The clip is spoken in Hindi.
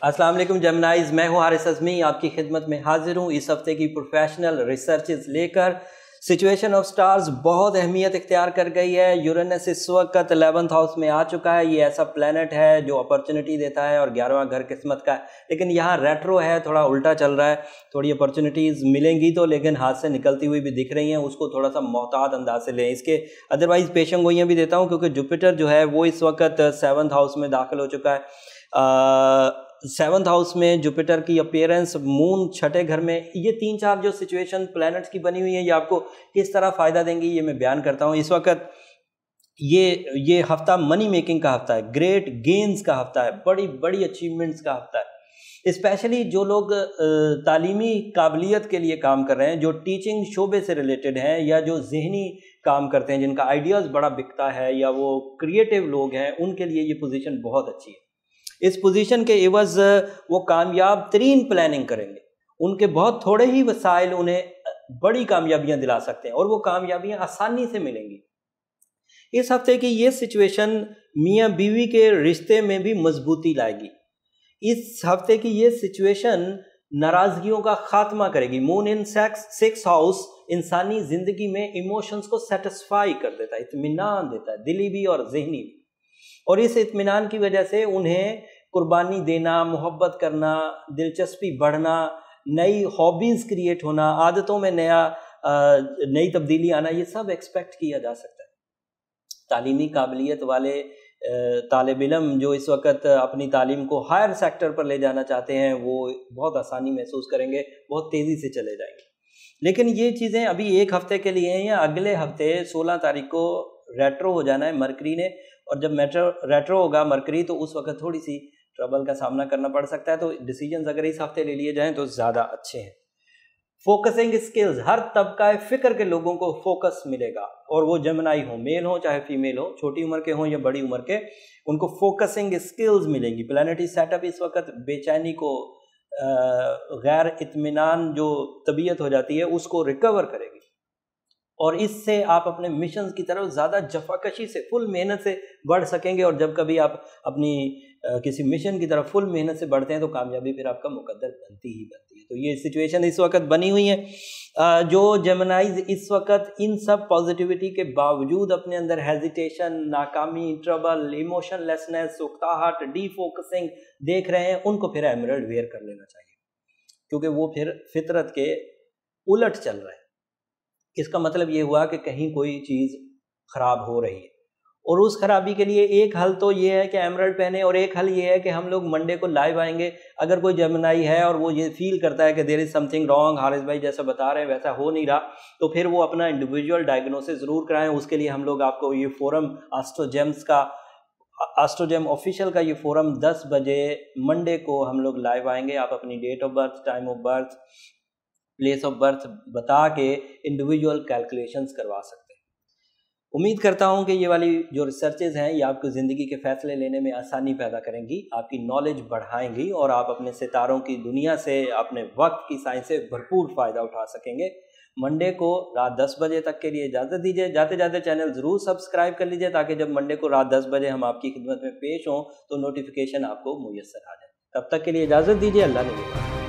अस्सलाम वालेकुम जेमिनाइज, मैं हूं हारिस अज़मी, आपकी खिदमत में हाजिर हूं इस हफ्ते की प्रोफेशनल रिसर्चेस लेकर। सिचुएशन ऑफ स्टार्स बहुत अहमियत इख्तियार कर गई है। यूरेनस इस वक्त 11th हाउस में आ चुका है। ये ऐसा प्लैनेट है जो अपॉर्चुनिटी देता है और 11वां घर किस्मत का है, लेकिन यहाँ रेट्रो है, थोड़ा उल्टा चल रहा है। थोड़ी अपॉर्चुनिटीज़ मिलेंगी तो, लेकिन हाथ से निकलती हुई भी दिख रही हैं, उसको थोड़ा सा मोहतात अंदाज से लें। इसके अदरवाइज पेशन गोइयाँ भी देता हूँ, क्योंकि जुपिटर जो है वो इस वक्त 7th हाउस में दाखिल हो चुका है। 7th हाउस में जुपिटर की अपीयरेंस, मून छठे घर में, ये 3-4 जो सिचुएशन प्लैनेट्स की बनी हुई है, ये आपको किस तरह फ़ायदा देंगी ये मैं बयान करता हूँ। इस वक्त ये हफ्ता मनी मेकिंग का हफ्ता है, ग्रेट गेन्स का हफ्ता है, बड़ी बड़ी अचीवमेंट्स का हफ्ता है। स्पेशली जो लोग तालीमी काबिलियत के लिए काम कर रहे हैं, जो टीचिंग शोबे से रिलेटेड हैं, या जो जहनी काम करते हैं, जिनका आइडियाज़ बड़ा बिकता है, या वो क्रिएटिव लोग हैं, उनके लिए ये पोजीशन बहुत अच्छी है। इस पोजीशन के एवज वो कामयाब तरीन प्लानिंग करेंगे। उनके बहुत थोड़े ही वसाइल उन्हें बड़ी कामयाबियां दिला सकते हैं, और वो कामयाबियां आसानी से मिलेंगी। इस हफ्ते की ये सिचुएशन मियाँ बीवी के रिश्ते में भी मजबूती लाएगी। इस हफ्ते की ये सिचुएशन नाराजगियों का खात्मा करेगी। मून इन 6th हाउस इंसानी जिंदगी में इमोशंस को सेटिस्फाई कर देता है, इत्मीनान देता है, दिली भी और जहनी भी। और इस इत्मीनान की वजह से उन्हें कुर्बानी देना, मोहब्बत करना, दिलचस्पी बढ़ना, नई हॉबीज़ क्रिएट होना, आदतों में नई तब्दीली आना, ये सब एक्सपेक्ट किया जा सकता है। तालीमी काबिलियत वाले तालिब इल्म जो इस वक्त अपनी तालीम को हायर सेक्टर पर ले जाना चाहते हैं, वो बहुत आसानी महसूस करेंगे, बहुत तेज़ी से चले जाएंगे। लेकिन ये चीज़ें अभी एक हफ्ते के लिए हैं, या अगले हफ्ते 16 तारीख को रेट्रो हो जाना है मरकरी ने, और जब रेट्रो होगा मरकरी तो उस वक्त थोड़ी सी ट्रबल का सामना करना पड़ सकता है। तो डिसीजंस अगर इस हफ्ते ले लिए जाएं तो ज़्यादा अच्छे हैं। फोकसिंग स्किल्स, हर तबका फ़िक्र के लोगों को फोकस मिलेगा, और वो जेमिनाई हो, मेल हो चाहे फीमेल हो, छोटी उम्र के हों या बड़ी उम्र के, उनको फोकसिंग स्किल्स मिलेंगी। प्लानिटरी सेटअप इस वक्त बेचैनी को, गैर इत्मीनान जो तबीयत हो जाती है, उसको रिकवर करेगी, और इससे आप अपने मिशन की तरफ ज़्यादा जफाकशी से, फुल मेहनत से बढ़ सकेंगे। और जब कभी आप अपनी किसी मिशन की तरफ फुल मेहनत से बढ़ते हैं तो कामयाबी फिर आपका मुकद्दर बनती ही बनती है। तो ये सिचुएशन इस वक्त बनी हुई है। जो जेमिनाइज इस वक्त इन सब पॉजिटिविटी के बावजूद अपने अंदर हेजिटेशन, नाकामी, ट्रबल, इमोशनलेसनेस, उकताहट, डीफोकसिंग देख रहे हैं, उनको फिर एमरल्ड वेयर कर लेना चाहिए, क्योंकि वो फिर फितरत के उलट चल रहा है। इसका मतलब ये हुआ कि कहीं कोई चीज़ ख़राब हो रही है, और उस खराबी के लिए एक हल तो ये है कि एमरल्ड पहने, और एक हल ये है कि हम लोग मंडे को लाइव आएंगे। अगर कोई जेमिनाई है और वो ये फील करता है कि there is something wrong, Haris भाई जैसा बता रहे हैं वैसा हो नहीं रहा, तो फिर वो अपना इंडिविजुअल डायग्नोसिस ज़रूर कराएं। उसके लिए हम लोग आपको ये फोरम एस्ट्रोजेम ऑफिशियल का ये फोरम 10 बजे मंडे को हम लोग लाइव आएंगे। आप अपनी date of birth, time of birth, place of birth बता के इंडिविजुअल कैलकुलेशंस करवा सकते हैं। उम्मीद करता हूं कि ये वाली जो रिसर्चेज हैं ये आपको ज़िंदगी के फ़ैसले लेने में आसानी पैदा करेंगी, आपकी नॉलेज बढ़ाएंगी, और आप अपने सितारों की दुनिया से, अपने वक्त की साइंस से भरपूर फ़ायदा उठा सकेंगे। मंडे को रात 10 बजे तक के लिए इजाज़त दीजिए। जाते जाते चैनल ज़रूर सब्सक्राइब कर लीजिए, ताकि जब मंडे को रात 10 बजे हम आपकी खिदमत में पेश हों तो नोटिफिकेशन आपको मुयस्सर आ जाए। तब तक के लिए इजाज़त दीजिए। अल्लाह ने